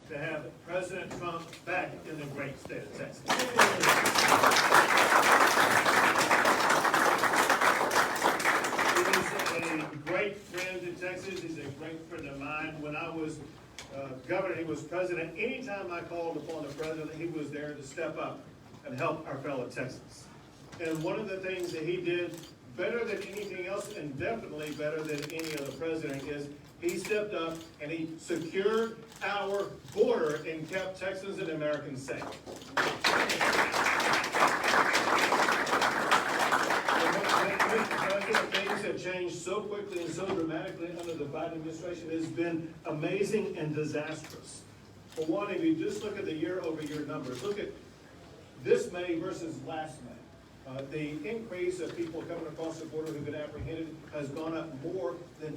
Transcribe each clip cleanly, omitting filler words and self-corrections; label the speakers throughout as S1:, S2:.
S1: to have President Trump back in the great state of Texas. He's a great friend to Texas. He's a great friend of mine. When I was governor, he was president. Anytime I called upon the president, he was there to step up and help our fellow Texans. And one of the things that he did better than anything else, and definitely better than any other president, is he stepped up and he secured our border and kept Texans and Americans safe. Things have changed so quickly and so dramatically under the Biden administration. It has been amazing and disastrous. For one, if you just look at the year-over-year numbers, look at this May versus last May. The increase of people coming across the border who've been apprehended has gone up more than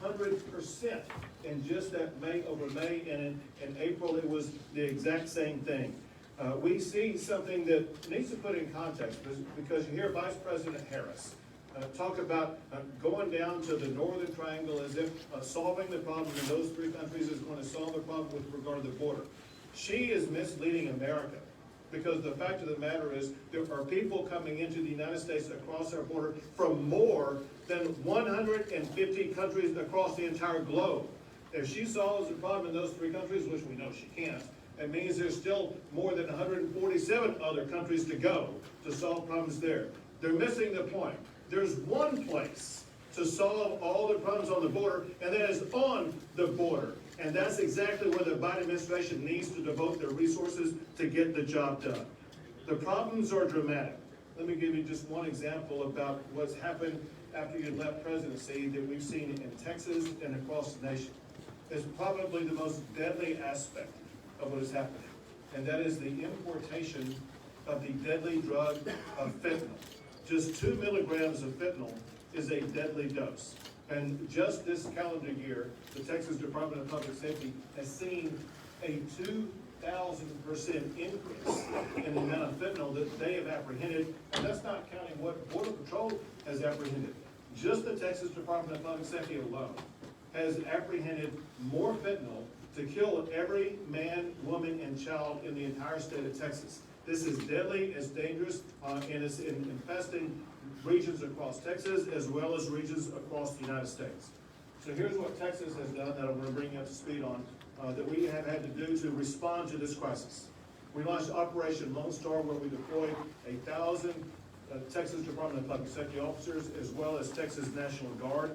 S1: 800% in just that May over May, and in April it was the exact same thing. We see something that needs to put in context, because you hear Vice President Harris talk about going down to the Northern Triangle as if solving the problem in those three countries is going to solve the problem with regard to the border. She is misleading America. Because the fact of the matter is, there are people coming into the United States across our border from more than 150 countries across the entire globe. If she solves the problem in those three countries, which we know she can't, it means there's still more than 147 other countries to go to solve problems there. They're missing the point. There's one place to solve all the problems on the border, and that is on the border. And that's exactly where the Biden administration needs to devote their resources to get the job done. The problems are dramatic. Let me give you just one example about what's happened after you left presidency that we've seen in Texas and across the nation. It's probably the most deadly aspect of what is happening, and that is the importation of the deadly drug of fentanyl. Just 2 milligrams of fentanyl is a deadly dose. And just this calendar year, the Texas Department of Public Safety has seen a 2,000% increase in the amount of fentanyl that they have apprehended, and that's not counting what Border Patrol has apprehended. Just the Texas Department of Public Safety alone has apprehended more fentanyl to kill every man, woman, and child in the entire state of Texas. This is deadly, it's dangerous, and it's infesting regions across Texas as well as regions across the United States. So here's what Texas has done that I'm going to bring you up to speed on, that we have had to do to respond to this crisis. We launched Operation Lone Star, where we deployed 1,000 Texas Department of Public Safety officers as well as Texas National Guard,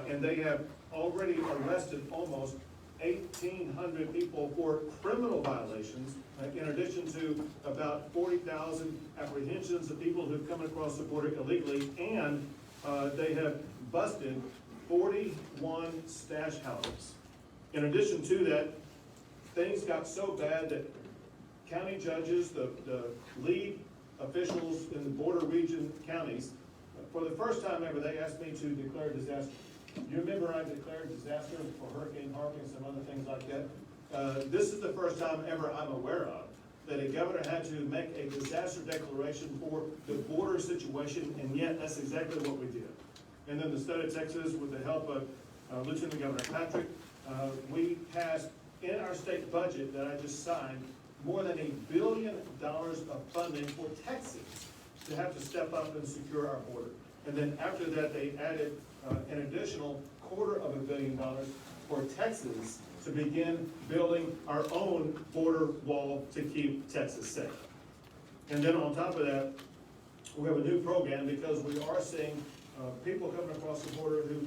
S1: and they have already arrested almost 1,800 people for criminal violations, in addition to about 40,000 apprehensions of people who've come across the border illegally, and they have busted 41 stash houses. In addition to that, things got so bad that county judges, the lead officials in the border region counties, for the first time ever, they asked me to declare disaster. You remember I declared disaster for Hurricane Harvey and some other things like that? This is the first time ever I'm aware of that a governor had to make a disaster declaration for the border situation, and yet that's exactly what we did. And then the state of Texas, with the help of Lieutenant Governor Patrick, we passed in our state budget that I just signed more than $1 billion of funding for Texas to have to step up and secure our border. And then after that, they added an additional $250 million for Texas to begin building our own border wall to keep Texas safe. And then on top of that, we have a new program because we are seeing people coming across the border who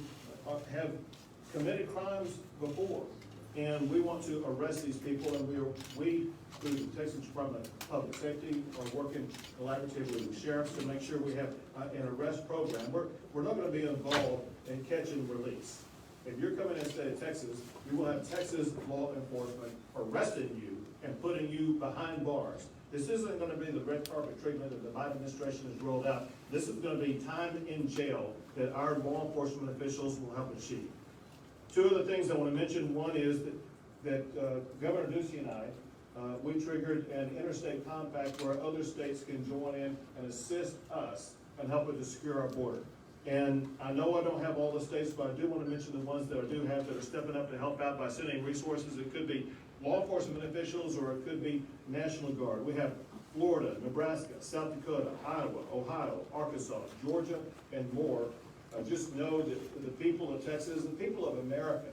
S1: have committed crimes before. And we want to arrest these people, and we through the Texas Department of Public Safety, are working collaboratively with sheriffs to make sure we have an arrest program. We're not going to be involved in catch and release. If you're coming in the state of Texas, we will have Texas law enforcement arresting you and putting you behind bars. This isn't going to be the red carpet treatment that the Biden administration has rolled out. This is going to be time in jail that our law enforcement officials will help achieve. Two of the things I want to mention, one is that Governor Ducey and I, we triggered an interstate compact where other states can join in and assist us and help us to secure our border. And I know I don't have all the states, but I do want to mention the ones that I do have that are stepping up to help out by sending resources. It could be law enforcement officials, or it could be National Guard. We have Florida, Nebraska, South Dakota, Iowa, Ohio, Arkansas, Georgia, and more. Just know that the people of Texas, the people of America,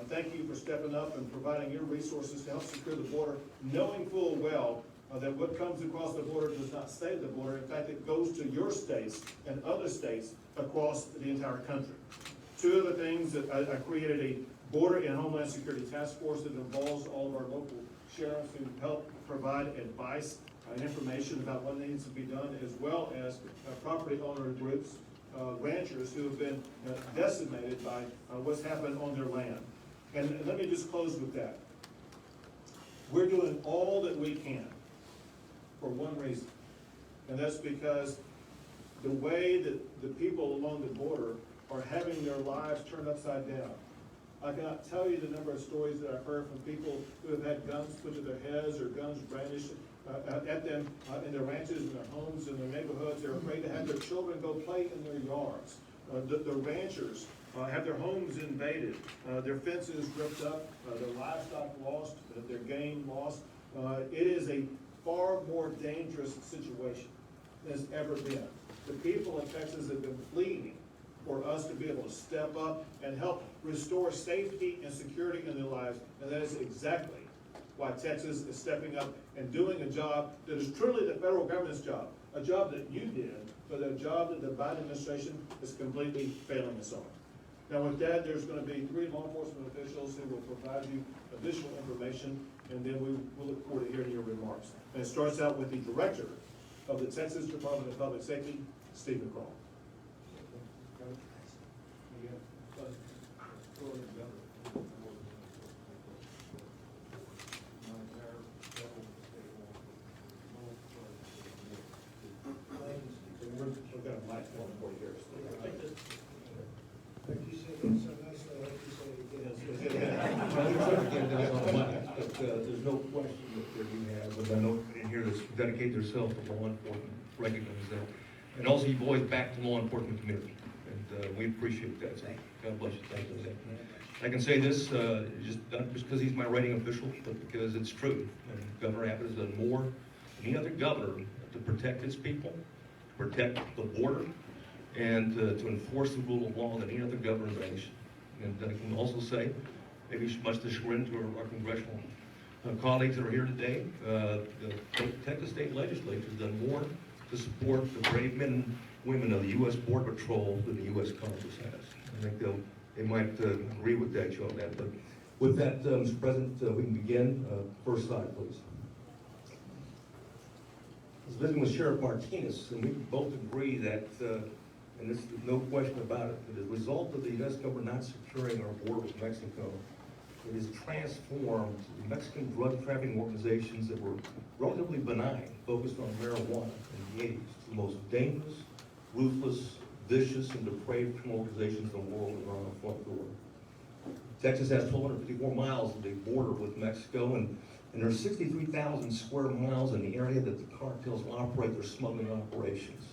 S1: thank you for stepping up and providing your resources to help secure the border, knowing full well that what comes across the border does not stay at the border. In fact, it goes to your states and other states across the entire country. Two other things that I created a Border and Homeland Security Task Force that involves all of our local sheriffs who help provide advice and information about what needs to be done, as well as property owner groups, ranchers who have been decimated by what's happened on their land. And let me just close with that. We're doing all that we can for one reason, and that's because the way that the people along the border are having their lives turned upside down. I cannot tell you the number of stories that I've heard from people who have had guns put to their heads or guns brandished at them in their ranches, in their homes, in their neighborhoods. They're afraid to have their children go play in their yards. The ranchers have their homes invaded, their fences ripped up, their livestock lost, their game lost. It is a far more dangerous situation than it's ever been. The people of Texas have been pleading for us to be able to step up and help restore safety and security in their lives, and that is exactly why Texas is stepping up and doing a job that is truly the federal government's job, a job that you did, but a job that the Biden administration is completely failing us on. Now with that, there's going to be 3 law enforcement officials who will provide you additional information, and then we will look forward to hearing your remarks. And it starts out with the Director of the Texas Department of Public Safety, Stephen Crawl. We've got a mic for you here.
S2: You said it so nicely, I hope you say it again.
S3: But there's no question that you have, but I know in here that's dedicate yourself to law enforcement, recognize that. And also you've always backed the law enforcement community, and we appreciate that. So God bless you, thank you. I can say this, not just because he's my writing official, but because it's true. And Governor Abbott has done more than any other governor to protect his people, to protect the border, and to enforce the rule of law than any other governor in the nation. And I can also say, maybe much to chagrin to our congressional colleagues that are here today, the Texas State Legislature has done more to support the brave men and women of the U.S. Border Patrol than the U.S. Congress has. I think they might agree with that, you on that. But with that, Mr. President, we can begin. First slide, please. I was visiting with Sheriff Martinez, and we both agree that, and there's no question about it, that as a result of the U.S. government not securing our border with Mexico, it has transformed the Mexican drug trafficking organizations that were relatively benign, focused on marijuana in the 80s, to the most dangerous, ruthless, vicious, and depraved criminal organizations in the world that are on the front door. Texas has 1,254 miles of the border with Mexico, and there are 63,000 square miles in the area that the cartels operate their smuggling operations,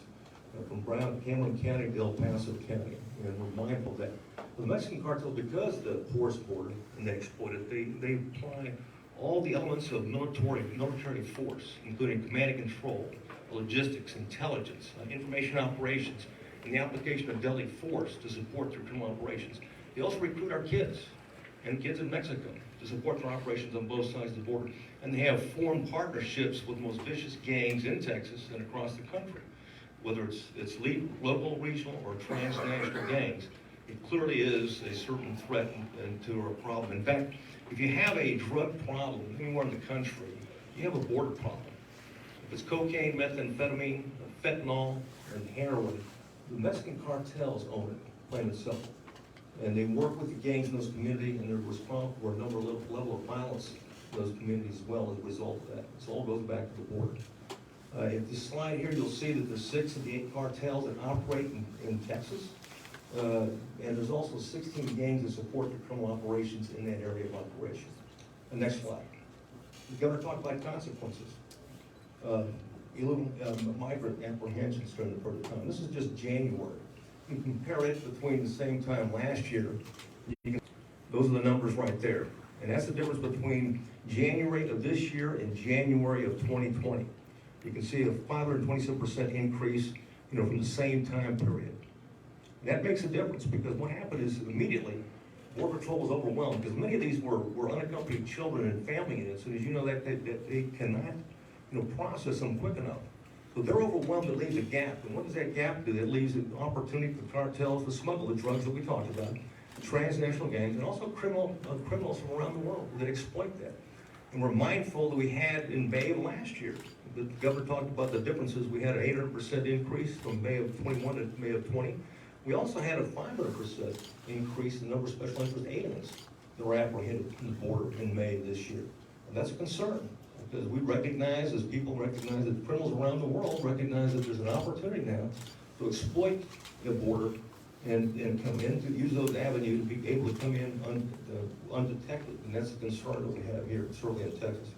S3: from Brown, Cameron County to El Paso County, and we're mindful of that. The Mexican cartels, because of the porous border, and they exploit it, they apply all the elements of military force, including command and control, logistics, intelligence, information operations, and the application of deadly force to support their criminal operations. They also recruit our kids and kids in Mexico to support their operations on both sides of the border. And they have formed partnerships with the most vicious gangs in Texas and across the country, whether it's local, regional, or transnational gangs. It clearly is a certain threat to our problem. In fact, if you have a drug problem anywhere in the country, you have a border problem. If it's cocaine, methamphetamine, fentanyl, and heroin, the Mexican cartels own it, plain and simple. And they work with the gangs in those communities, and they're responsible for a number of level of violence in those communities as well as a result of that. This all goes back to the border. If this slide here, you'll see that there's 6 of the 8 cartels that operate in Texas. And there's also 16 gangs that support the criminal operations in that area of operation. The next slide. The governor talked about consequences. Illegal migrant apprehensions during the period of time. This is just January. You can compare it between the same time last year. Those are the numbers right there. And that's the difference between January of this year and January of 2020. You can see a 527% increase, from the same time period. And that makes a difference because what happened is immediately, Border Patrol was overwhelmed because many of these were unaccompanied children and family units, and as you know, that they cannot, process them quick enough. So they're overwhelmed, it leaves a gap. And what does that gap do? It leaves an opportunity for cartels to smuggle the drugs that we talked about, transnational gangs, and also criminals from around the world that exploit that. And we're mindful that we had in May of last year. The governor talked about the differences. We had an 800% increase from May of 21 to May of 20. We also had a 500% increase in the number of special interest aliens that were apprehended in the border in May of this year. And that's a concern. Because we recognize, as people recognize, that criminals around the world recognize that there's an opportunity now to exploit the border and come in, to use those avenues to be able to come in undetected. And that's the concern that we have here, certainly in Texas.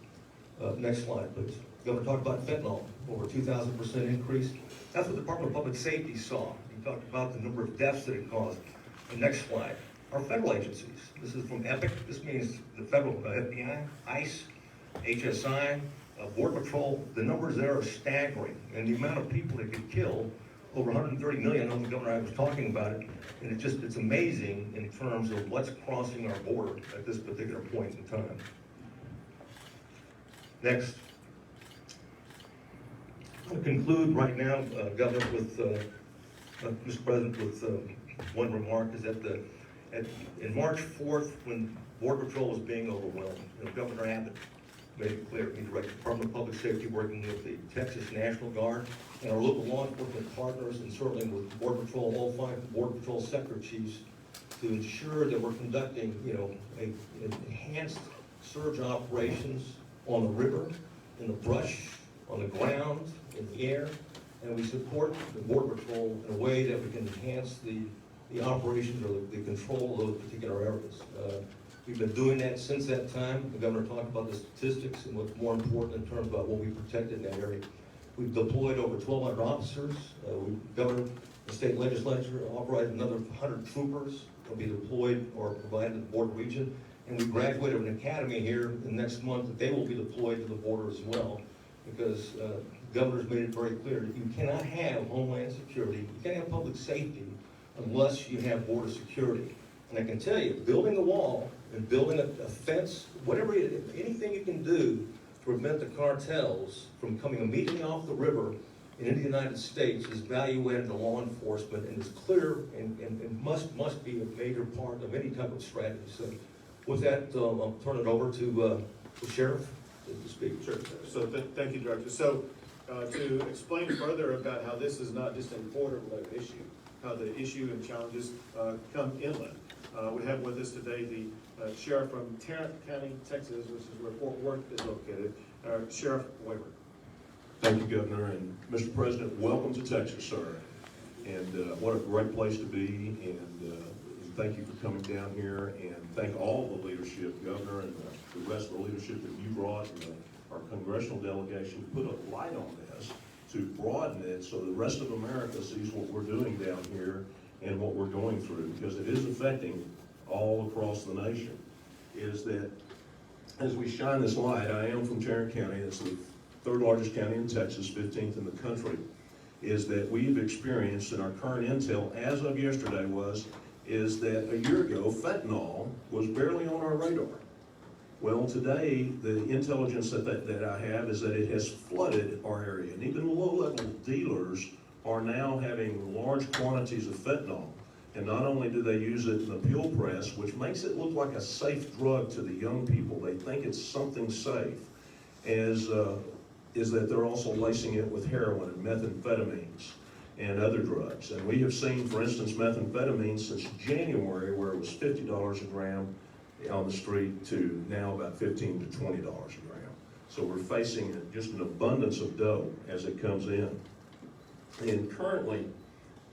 S3: Next slide, please. The governor talked about fentanyl, over 2,000% increase. That's what the Department of Public Safety saw. He talked about the number of deaths that it caused. The next slide. Our federal agencies. This is from EPIC. This means the federal FBI, ICE, HSI, Border Patrol. The numbers there are staggering. And the amount of people that get killed, over 130 million, I know the governor and I was talking about it, and it's amazing in terms of what's crossing our border at this particular point in time. Next. I'm going to conclude right now, Governor, with, Mr. President, with one remark, is that in March 4th, when Border Patrol was being overwhelmed, Governor Abbott made it clear, he directed the Department of Public Safety, working with the Texas National Guard and our local law enforcement partners, and certainly with Border Patrol, all 5 Border Patrol sector chiefs, to ensure that we're conducting, enhanced surge operations on the river, in the brush, on the ground, in the air, and we support the Border Patrol in a way that we can enhance the operations or the control of those particular areas. We've been doing that since that time. The governor talked about the statistics and what's more important in terms of what we protected in that area. We've deployed over 1,200 officers. The state legislature authorized another 100 troopers will be deployed or provided in the border region. And we graduated an academy here in the next month that they will be deployed to the border as well, because the governor's made it very clear that you cannot have homeland security, you can't have public safety unless you have border security. And I can tell you, building a wall and building a fence, anything you can do to prevent the cartels from coming immediately off the river and into the United States is value added to law enforcement and is clear and must be a major part of any type of strategy. So with that, I'll turn it over to the sheriff to speak.
S1: Sure. So thank you, Director. So to explain further about how this is not just a border-related issue, how the issue and challenges come inland. We have with us today the sheriff from Tarrant County, Texas, which is where Fort Worth is located, Sheriff Wayward.
S4: Thank you, Governor, and Mr. President, welcome to Texas, sir. And what a great place to be, and thank you for coming down here, and thank all the leadership, Governor, and the rest of the leadership that you brought, and our congressional delegation, put a light on this to broaden it so the rest of America sees what we're doing down here and what we're going through, because it is affecting all across the nation. Is that as we shine this light, I am from Tarrant County, it's the 3rd largest county in Texas, 15th in the country, is that we've experienced, and our current intel as of yesterday is that a year ago, fentanyl was barely on our radar. Well, today, the intelligence that I have is that it has flooded our area, and even low-level dealers are now having large quantities of fentanyl. And not only do they use it in the peel press, which makes it look like a safe drug to the young people, they think it's something safe, is that they're also lacing it with heroin and methamphetamines and other drugs. And we have seen, for instance, methamphetamine since January, where it was $50 a gram on the street, to now about $15 to $20 a gram. So we're facing just an abundance of dope as it comes in. And currently,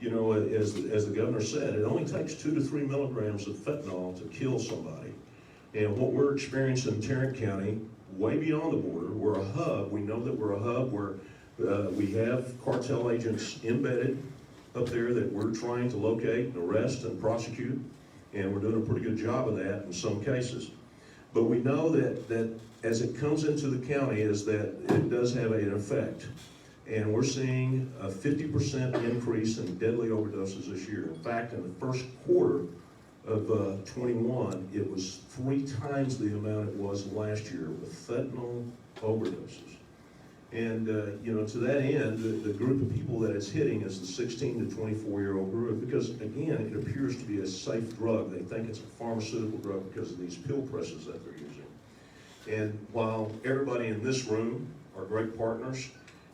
S4: as the governor said, it only takes 2 to 3 milligrams of fentanyl to kill somebody. And what we're experiencing in Tarrant County, way beyond the border, we're a hub. We know that we're a hub where we have cartel agents embedded up there that we're trying to locate and arrest and prosecute. And we're doing a pretty good job of that in some cases. But we know that as it comes into the county is that it does have an effect. And we're seeing a 50% increase in deadly overdoses this year. In fact, in the first quarter of 21, it was 3 times the amount it was last year with fentanyl overdoses. And, you know, to that end, the group of people that it's hitting is the 16 to 24-year-old group because, again, it appears to be a safe drug. They think it's a pharmaceutical drug because of these pill presses that they're using. And while everybody in this room are great partners,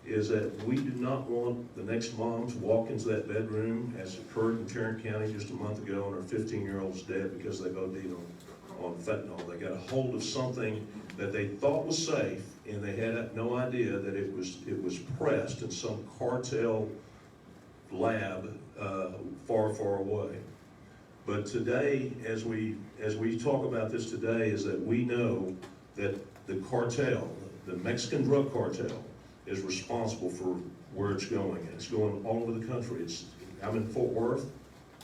S4: is that we do not want the next mom to walk into that bedroom, as occurred in Tarrant County just a month ago, and her 15-year-old's dead because they've OD'd on fentanyl. They got a hold of something that they thought was safe, and they had no idea that it was pressed in some cartel lab far, far away. But today, as we talk about this today, is that we know that the cartel, the Mexican drug cartel, is responsible for where it's going. It's going all over the country. I'm in Fort Worth,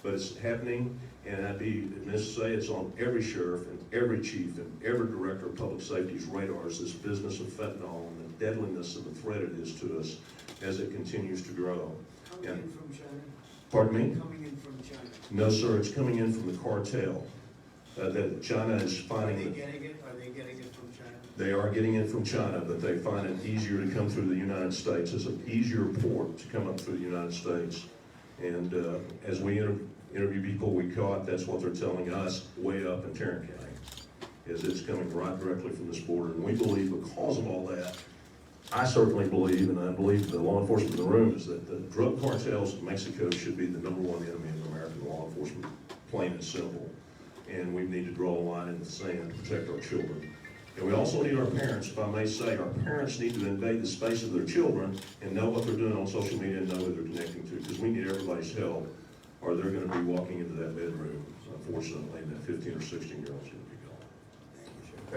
S4: but it's happening, and I'd be amiss to say it's on every sheriff and every chief and every director of public safety's radars, this business of fentanyl and the deadliness and the threat it is to us as it continues to grow.
S2: Coming in from China?
S4: Pardon me?
S2: Coming in from China?
S4: No, sir, it's coming in from the cartel. That China is finding.
S2: Are they getting it? Are they getting it from China?
S4: They are getting it from China, but they find it easier to come through the United States. It's an easier port to come up through the United States. And as we interview people we caught, that's what they're telling us way up in Tarrant County, is it's coming right directly from this border. And we believe because of all that, I certainly believe, and I believe the law enforcement in the room, is that the drug cartels in Mexico should be the #1 enemy of American law enforcement, plain and simple. And we need to draw a line in the sand to protect our children. And we also need our parents, if I may say, our parents need to invade the space of their children and know what they're doing on social media and know who they're connecting to, because we need everybody's help, or they're going to be walking into that bedroom, unfortunately, and that 15 or 16-year-old's going to be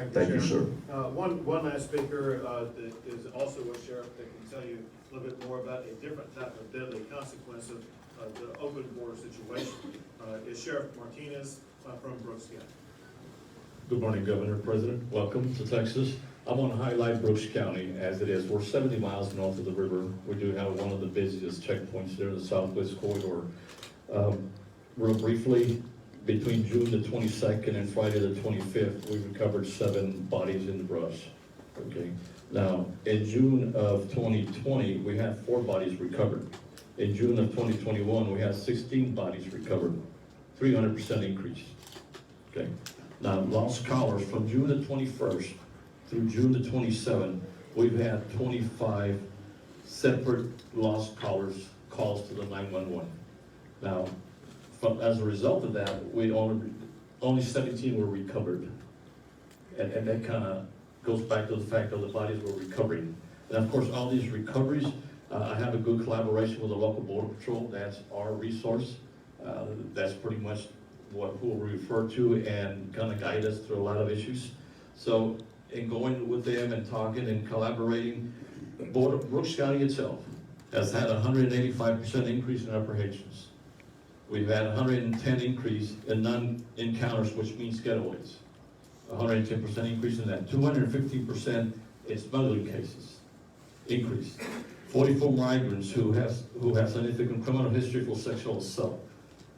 S4: gone. Thank you, sir.
S1: One last speaker that is also a sheriff that can tell you a little bit more about a different type of deadly consequence of the open border situation is Sheriff Martinez from Brooks County.
S5: Good morning, Governor, President. Welcome to Texas. I want to highlight Brooks County as it is. We're 70 miles north of the river. We do have one of the busiest checkpoints there in the Southwest Corridor. Real briefly, between June the 22nd and Friday the 25th, we recovered 7 bodies in the brush. Okay. Now, in June of 2020, we had 4 bodies recovered. In June of 2021, we had 16 bodies recovered, 300% increase. Okay. Now, lost callers from June the 21st through June the 27th, we've had 25 separate lost callers calls to the 911. Now, as a result of that, we only 17 were recovered. And that kind of goes back to the fact that the bodies were recovering. And of course, all these recoveries, I have a good collaboration with the local border patrol. That's our resource. That's pretty much who we refer to and kind of guide us through a lot of issues. So in going with them and talking and collaborating, Brooks County itself has had a 185% increase in apprehensions. We've had 110 increase in non-encounters, which means getaways. 110% increase in that. 250% in smuggling cases increase. 44 migrants who have significant criminal history for sexual assault.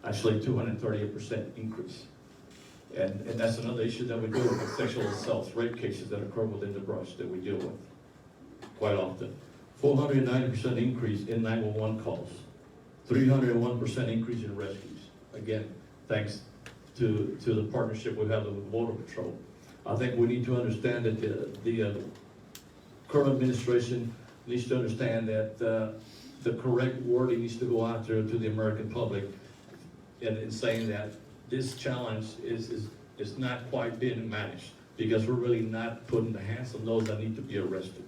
S5: Actually, 238% increase. And that's another issue that we deal with sexual assaults, rape cases that occur within the brush that we deal with quite often. 490% increase in 911 calls. 301% increase in rescues. Again, thanks to the partnership we have with Border Patrol. I think we need to understand that the current administration needs to understand that the correct wording needs to go out there to the American public in saying that this challenge is not quite being managed because we're really not putting the hands on those that need to be arrested.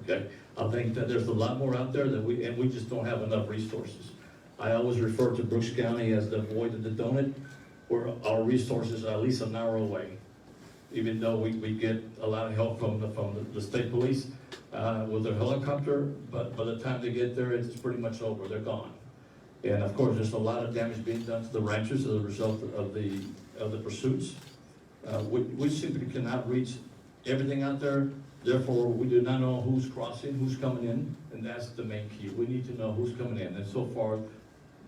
S5: Okay, I think that there's a lot more out there that we just don't have enough resources. I always refer to Brooks County as the void of the donut, where our resources are at least an hour away. Even though we get a lot of help from the state police with their helicopter, but by the time they get there, it's pretty much over. They're gone. And of course, there's a lot of damage being done to the ranchers as a result of the pursuits. We simply cannot reach everything out there. Therefore, we do not know who's crossing, who's coming in, and that's the main key. We need to know who's coming in. And so far,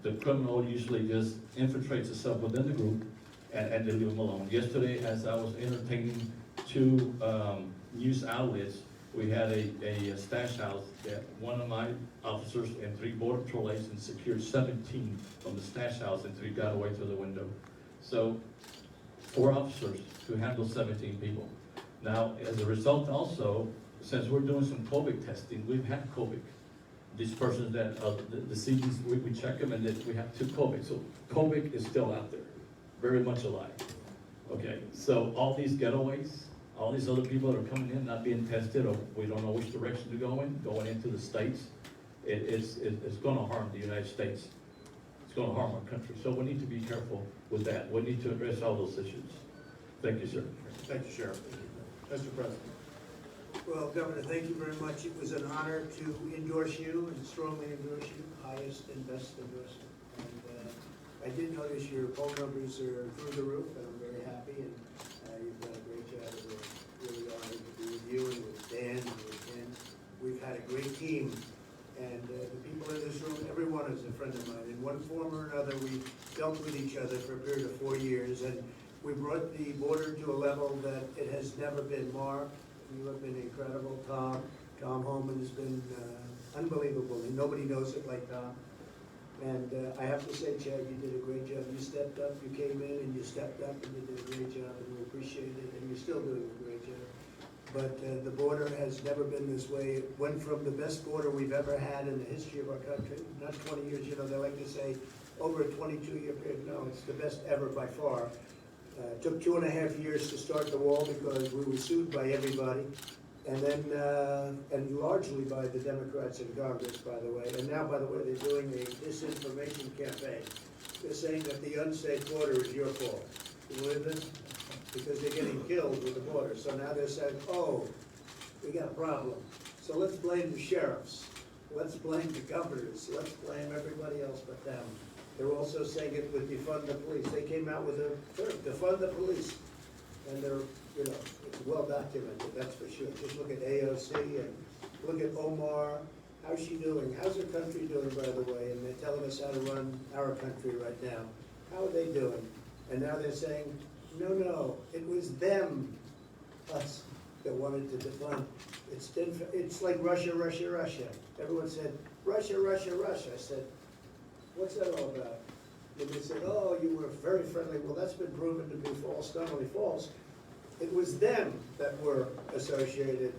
S5: the criminal usually just infiltrates itself within the group and they leave them alone. Yesterday, as I was entertaining two news outlets, we had a stash house that one of my officers and 3 border patrol agents secured 17 from the stash house and 3 got away through the window. So 4 officers to handle 17 people. Now, as a result also, since we're doing some COVID testing, we've had COVID. These persons that, the CDs, we check them and then we have 2 COVID. So COVID is still out there, very much alive. Okay, so all these getaways, all these other people that are coming in, not being tested, or we don't know which direction to go in, going into the states, it's gonna harm the United States. It's gonna harm our country. So we need to be careful with that. We need to address all those issues. Thank you, sir.
S1: Thank you, Sheriff. Mr. President.
S2: Well, Governor, thank you very much. It was an honor to endorse you and strongly endorse you, highest and best endorsement. And I did notice your poll numbers are through the roof, and I'm very happy, and you've done a great job. We're really honored to be with you and with Dan and with Ken. We've had a great team, and the people in this room, everyone is a friend of mine. In one form or another, we dealt with each other for a period of 4 years, and we brought the border to a level that it has never been marked. You have been incredible, Tom. Tom Holman has been unbelievable, and nobody knows it like Tom. And I have to say, Chad, you did a great job. You stepped up, you came in and you stepped up and you did a great job, and we appreciate it, and you're still doing a great job. But the border has never been this way. It went from the best border we've ever had in the history of our country, not 20 years, you know, they like to say over a 22-year period. No, it's the best ever by far. It took 2.5 years to start the wall because we were sued by everybody, and then, and largely by the Democrats in Congress, by the way. And now, by the way, they're doing a disinformation campaign. They're saying that the unsafe border is your fault. You believe this? Because they're getting killed with the border. So now they're saying, oh, we got a problem. So let's blame the sheriffs. Let's blame the governors. Let's blame everybody else but them. They're also saying it would defund the police. They came out with a term, defund the police. And they're, you know, it's well documented, that's for sure. Just look at AOC and look at Omar. How's she doing? How's her country doing, by the way? And they're telling us how to run our country right now. How are they doing? And now they're saying, no, it was them, us, that wanted to defund. It's like Russia. Everyone said, Russia. I said, what's that all about? And they said, oh, you were very friendly. Well, that's been proven to be false, not only false. It was them that were associated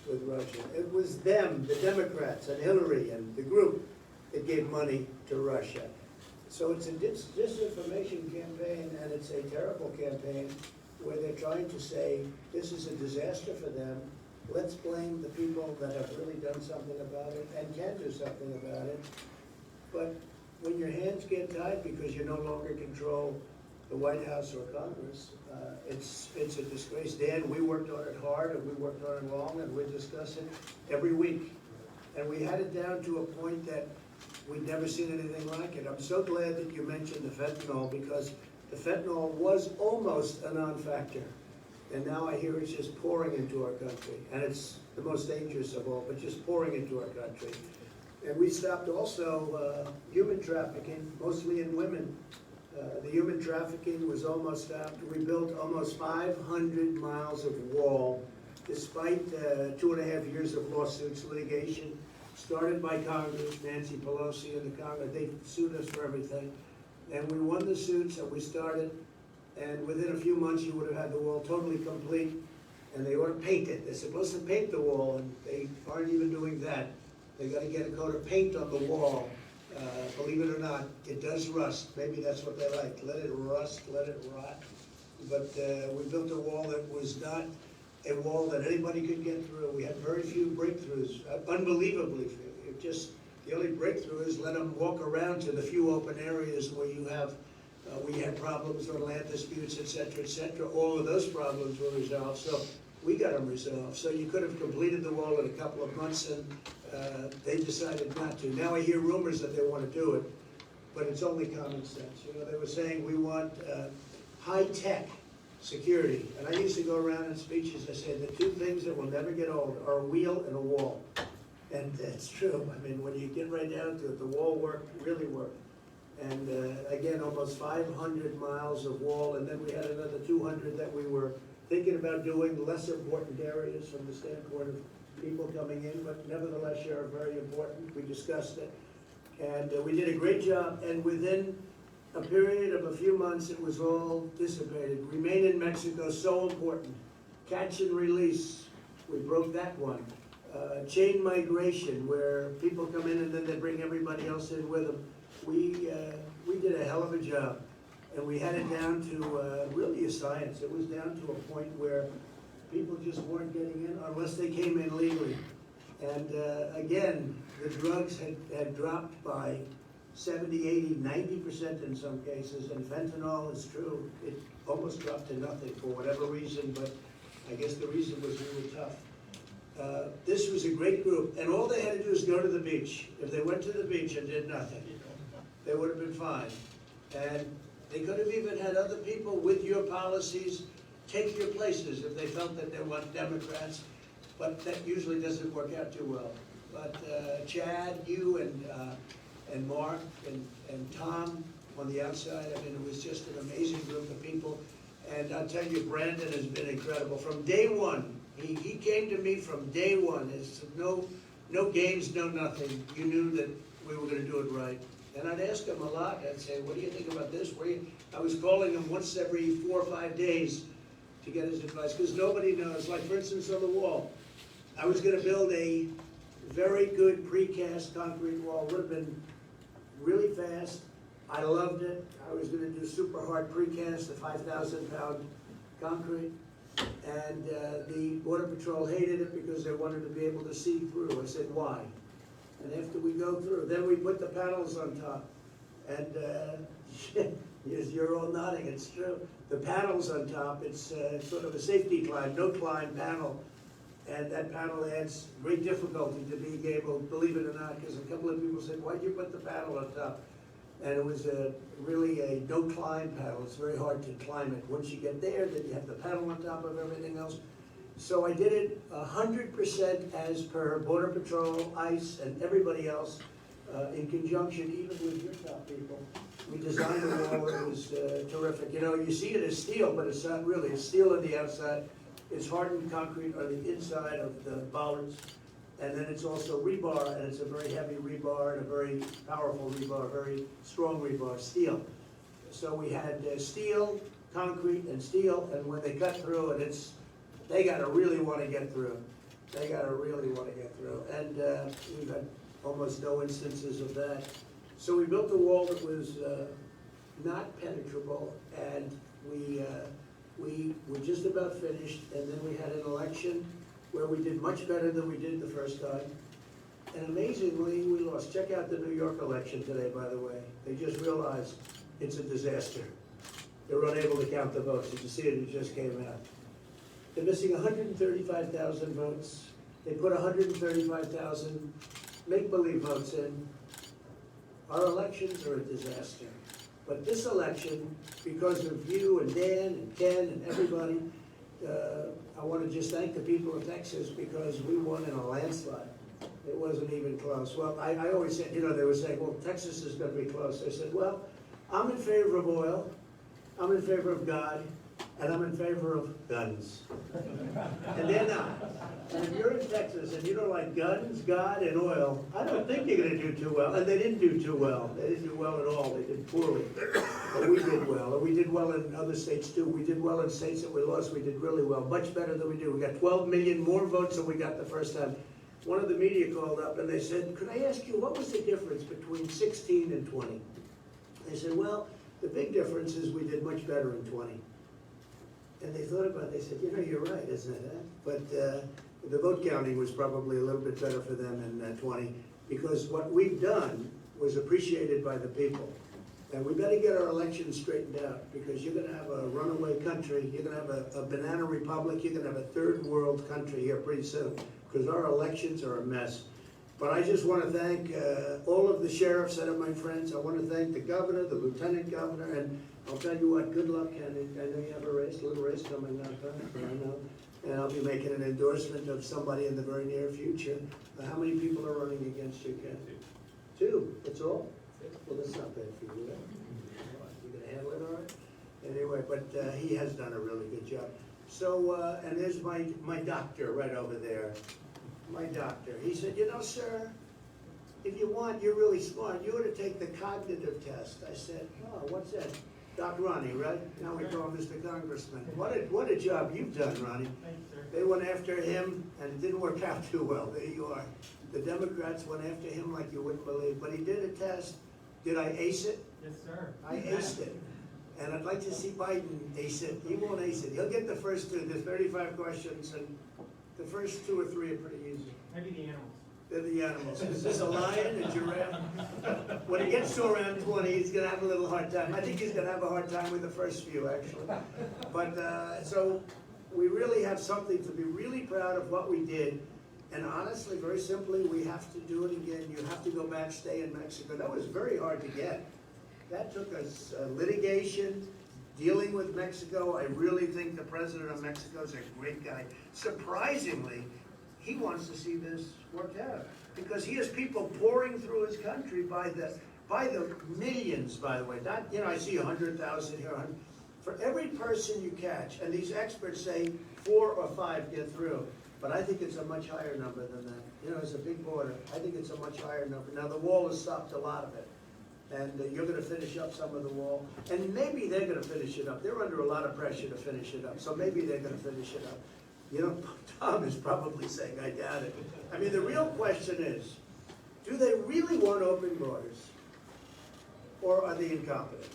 S2: with Russia. It was them, the Democrats and Hillary and the group that gave money to Russia. So it's a disinformation campaign, and it's a terrible campaign where they're trying to say this is a disaster for them. Let's blame the people that have really done something about it and can do something about it. But when your hands get tied because you no longer control the White House or Congress, it's a disgrace. Dan, we worked on it hard and we worked on it long, and we discuss it every week. And we had it down to a point that we'd never seen anything like it. I'm so glad that you mentioned the fentanyl, because the fentanyl was almost a non-factor. And now I hear it's just pouring into our country. And it's the most dangerous of all, but just pouring into our country. And we stopped also human trafficking, mostly in women. The human trafficking was almost stopped. We built almost 500 miles of wall, despite 2.5 years of lawsuits, litigation, started by Congress, Nancy Pelosi and the Congress. They sued us for everything. And we won the suits that we started, and within a few months you would have had the wall totally complete, and they ought to paint it. They're supposed to paint the wall, and they aren't even doing that. They got to get a coat of paint on the wall. Believe it or not, it does rust. Maybe that's what they like. Let it rust, let it rot. But we built a wall that was not a wall that anybody could get through. We had very few breakthroughs, unbelievably few. It just, the only breakthrough is let them walk around to the few open areas where you have, we had problems or land disputes, et cetera, et cetera. All of those problems were resolved. So we got them resolved. So you could have completed the wall in a couple of months, and they decided not to. Now I hear rumors that they want to do it, but it's only common sense. You know, they were saying we want high tech security. And I used to go around in speeches, I said, the two things that will never get old are a wheel and a wall. And it's true. I mean, when you get right down to it, the wall worked, really worked. And again, almost 500 miles of wall, and then we had another 200 that we were thinking about doing, less important areas from the standpoint of people coming in, but nevertheless, Sheriff, very important. We discussed it. And we did a great job, and within a period of a few months, it was all dissipated. Remain in Mexico, so important. Catch and release, we broke that one. Chain migration, where people come in and then they bring everybody else in with them. We did a hell of a job, and we had it down to really a science. It was down to a point where people just weren't getting in unless they came in legally. And again, the drugs had dropped by 70, 80, 90% in some cases, and fentanyl is true. It almost dropped to nothing for whatever reason, but I guess the reason was we were tough. This was a great group, and all they had to do is go to the beach. If they went to the beach and did nothing, they would have been fine. And they could have even had other people with your policies take your places if they felt that they weren't Democrats, but that usually doesn't work out too well. But Chad, you and Mark and Tom on the outside, I mean, it was just an amazing group of people. And I'll tell you, Brandon has been incredible. From day one, he came to me from day one. It's no games, no nothing. You knew that we were gonna do it right. And I'd ask him a lot. I'd say, what do you think about this? I was calling him once every 4 or 5 days to get his advice, because nobody knows. Like, for instance, on the wall, I was gonna build a very good precast concrete wall. Would have been really fast. I loved it. I was gonna do super hard precast, the 5,000-pound concrete. And the Border Patrol hated it because they wanted to be able to see through. I said, why? And after we go through, then we put the panels on top. And yes, you're all nodding, it's true. The panels on top, it's sort of a safety climb, no climb panel. And that panel adds great difficulty to being able, believe it or not, because a couple of people said, why'd you put the panel on top? And it was really a no climb panel. It's very hard to climb it. Once you get there, then you have the panel on top of everything else. So I did it 100% as per Border Patrol, ICE, and everybody else, in conjunction even with your top people. We designed the wall. It was terrific. You know, you see it as steel, but it's not really. It's steel on the outside. It's hardened concrete on the inside of the bollards. And then it's also rebar, and it's a very heavy rebar and a very powerful rebar, very strong rebar, steel. So we had steel, concrete, and steel, and when they cut through it, they gotta really wanna get through. They gotta really wanna get through. And we've had almost no instances of that. So we built a wall that was not penetrable, and we were just about finished, and then we had an election where we did much better than we did the first time. And amazingly, we lost. Check out the New York election today, by the way. They just realized it's a disaster. They were unable to count the votes. Did you see it? It just came out. They're missing 135,000 votes. They put 135,000 make-believe votes in. Our elections are a disaster. But this election, because of you and Dan and Ken and everybody, I want to just thank the people of Texas because we won in a landslide. It wasn't even close. Well, I always said, you know, they were saying, well, Texas is going to be close. I said, well, I'm in favor of oil, I'm in favor of God, and I'm in favor of guns. And they're not. And if you're in Texas and you don't like guns, God, and oil, I don't think you're going to do too well. And they didn't do too well. They didn't do well at all. They did poorly. But we did well. And we did well in other states too. We did well in states that we lost. We did really well. Much better than we do. We got 12 million more votes than we got the first time. One of the media called up and they said, could I ask you, what was the difference between 16 and 20? They said, well, the big difference is we did much better in 20. And they thought about it. They said, you know, you're right, isn't it? But the vote counting was probably a little bit better for them in 20, because what we've done was appreciated by the people. And we better get our elections straightened out, because you're gonna have a runaway country, you're gonna have a banana republic, you're gonna have a third world country here pretty soon, because our elections are a mess. But I just wanna thank all of the sheriffs that are my friends. I wanna thank the governor, the lieutenant governor, and I'll tell you what, good luck, Ken. I know you have a little race coming up, huh? I know. And I'll be making an endorsement of somebody in the very near future. How many people are running against you, Ken? Two, that's all? Well, that's not bad for you, right? You gonna handle it all right? Anyway, but he has done a really good job. So, and there's my doctor right over there. My doctor. He said, you know, sir, if you want, you're really smart. You ought to take the cognitive test. I said, oh, what's that? Doc Ronnie, right? Now we call him Mr. Congressman. What a job you've done, Ronnie. They went after him, and it didn't work out too well. There you are. The Democrats went after him like you wouldn't believe. But he did a test. Did I ace it?
S6: Yes, sir.
S2: I aced it. And I'd like to see Biden ace it. He won't ace it. He'll get the first two. There's 35 questions, and the first 2 or 3 are pretty easy.
S6: Maybe the animals.
S2: They're the animals. Is this a lion, a giraffe? When he gets to around 20, he's gonna have a little hard time. I think he's gonna have a hard time with the first few, actually. But, so, we really have something to be really proud of what we did. And honestly, very simply, we have to do it again. You have to go back, stay in Mexico. That was very hard to get. That took us litigation, dealing with Mexico. I really think the president of Mexico is a great guy. Surprisingly, he wants to see this worked out because he has people pouring through his country by the millions, by the way. Not, you know, I see 100,000 here. For every person you catch, and these experts say 4 or 5 get through, but I think it's a much higher number than that. You know, it's a big border. I think it's a much higher number. Now, the wall has stopped a lot of it. And you're going to finish up some of the wall. And maybe they're going to finish it up. They're under a lot of pressure to finish it up. So maybe they're going to finish it up. You know, Tom is probably saying, I doubt it. I mean, the real question is, do they really want open borders? Or are they incompetent?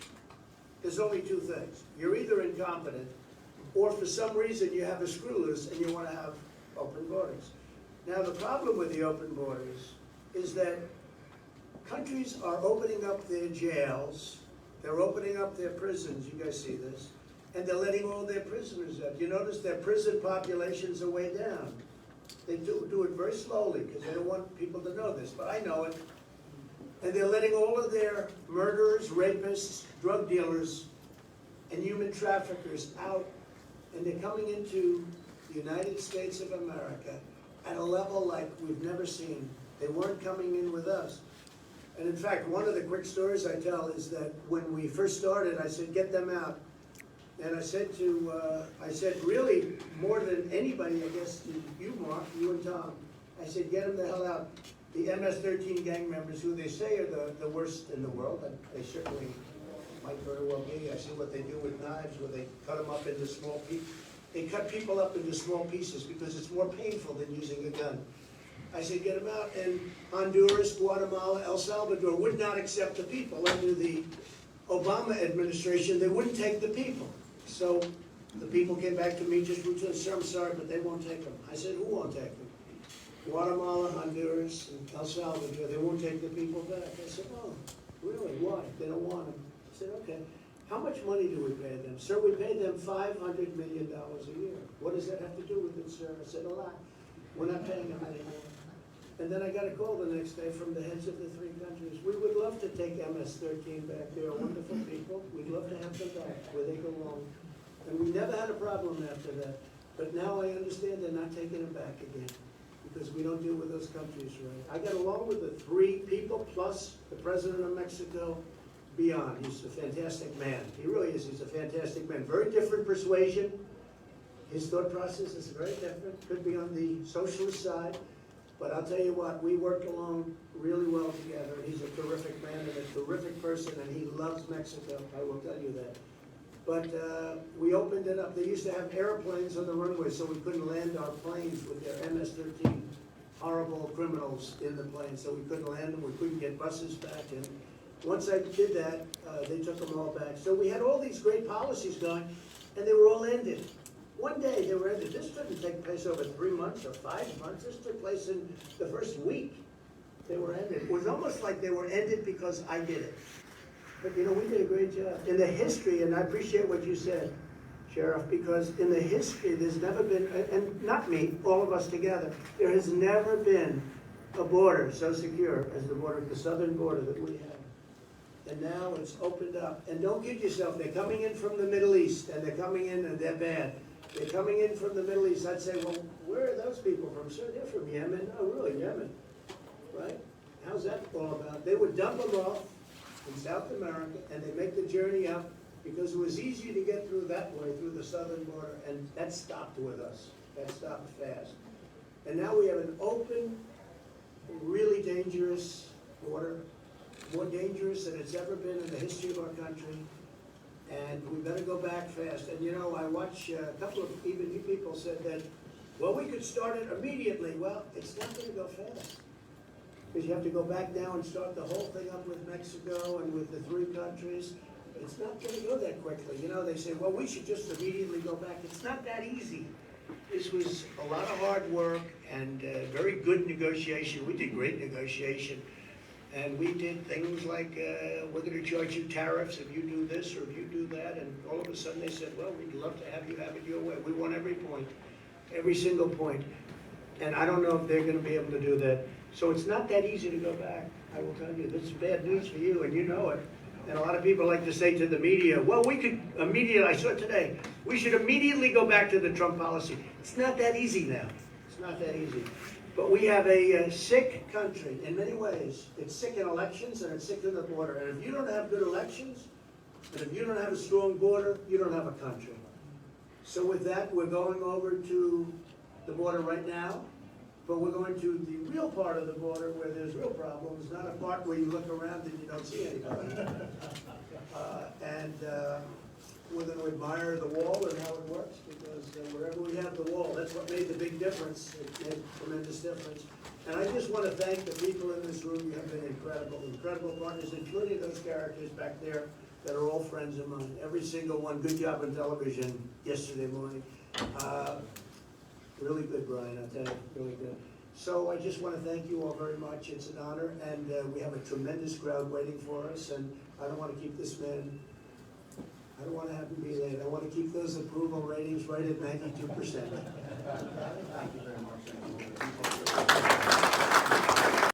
S2: There's only 2 things. You're either incompetent, or for some reason you have a screw loose and you want to have open borders. Now, the problem with the open borders is that countries are opening up their jails, they're opening up their prisons, you guys see this, and they're letting all their prisoners out. You notice their prison populations are way down. They do it very slowly because they don't want people to know this, but I know it. And they're letting all of their murderers, rapists, drug dealers, and human traffickers out, and they're coming into the United States of America at a level like we've never seen. They weren't coming in with us. And in fact, one of the quick stories I tell is that when we first started, I said, get them out. And I said really, more than anybody, I guess, to you, Mark, you and Tom, I said, get them the hell out. The MS-13 gang members, who they say are the worst in the world, and they certainly might very well be. I see what they do with knives, where they cut them up into small pieces. They cut people up into small pieces because it's more painful than using a gun. I said, get them out. And Honduras, Guatemala, El Salvador would not accept the people. Under the Obama administration, they wouldn't take the people. So the people came back to me just routine, sir, I'm sorry, but they won't take them. I said, who won't take them? Guatemala, Honduras, and El Salvador, they won't take the people back. I said, oh, really, why? They don't want them. I said, okay. How much money do we pay them? Sir, we pay them $500 million a year. What does that have to do with it, sir? I said, a lot. We're not paying them anymore. And then I got a call the next day from the heads of the 3 countries. We would love to take MS-13 back. They're wonderful people. We'd love to have them back where they belong. And we never had a problem after that. But now I understand they're not taking them back again because we don't deal with those countries right. I got along with the 3 people plus the president of Mexico beyond. He's a fantastic man. He really is. He's a fantastic man. Very different persuasion. His thought process is very different. Could be on the socialist side. But I'll tell you what, we worked along really well together. He's a terrific man and a terrific person, and he loves Mexico, I will tell you that. But we opened it up. They used to have airplanes on the runway, so we couldn't land our planes with their MS-13 horrible criminals in the plane, so we couldn't land them. We couldn't get buses back. And once I did that, they took them all back. So we had all these great policies going, and they were all ended. One day they were ended. This didn't take place over 3 months or 5 months. This took place in the first week. They were ended. It was almost like they were ended because I did it. But you know, we did a great job. In the history, and I appreciate what you said, Sheriff, because in the history there's never been, and not me, all of us together, there has never been a border so secure as the border, the southern border that we have. and now it's opened up. And don't kid yourself, they're coming in from the Middle East, and they're coming in and they're bad. They're coming in from the Middle East. I'd say, well, where are those people from? Sir, they're from Yemen. Oh, really, Yemen, right? How's that all about? They would dump them off in South America, and they make the journey up because it was easier to get through that way, through the southern border, and that stopped with us. That stopped fast. And now we have an open, really dangerous border, more dangerous than it's ever been in the history of our country. And we better go back fast. And you know, I watch a couple of even you people said that, well, we could start it immediately. Well, it's not going to go fast. Because you have to go back now and start the whole thing up with Mexico and with the 3 countries. It's not going to go that quickly. You know, they say, well, we should just immediately go back. It's not that easy. This was a lot of hard work and very good negotiation. We did great negotiation. And we did things like, we're going to charge you tariffs if you do this or if you do that. And all of a sudden they said, well, we'd love to have you have it your way. We want every point, every single point. And I don't know if they're going to be able to do that. So it's not that easy to go back. I will tell you, this is bad news for you, and you know it. And a lot of people like to say to the media, well, we could immediately, I saw it today, we should immediately go back to the Trump policy. It's not that easy now. It's not that easy. But we have a sick country in many ways. It's sick in elections and it's sick in the border. And if you don't have good elections, and if you don't have a strong border, you don't have a country. So with that, we're going over to the border right now. But we're going to the real part of the border where there's real problems, not a part where you look around and you don't see anybody. We're going to admire the wall and how it works, because wherever we have the wall, that's what made the big difference. It made a tremendous difference. And I just want to thank the people in this room. You have been incredible, incredible partners, including those characters back there that are all friends of mine. Every single one. Good job on television yesterday morning. Really good, Brian, I tell you, really good. So I just want to thank you all very much. It's an honor, and we have a tremendous crowd waiting for us, and I don't want to keep this man, I don't want to have him be late. I want to keep those approval ratings right at 92%. Thank you very much.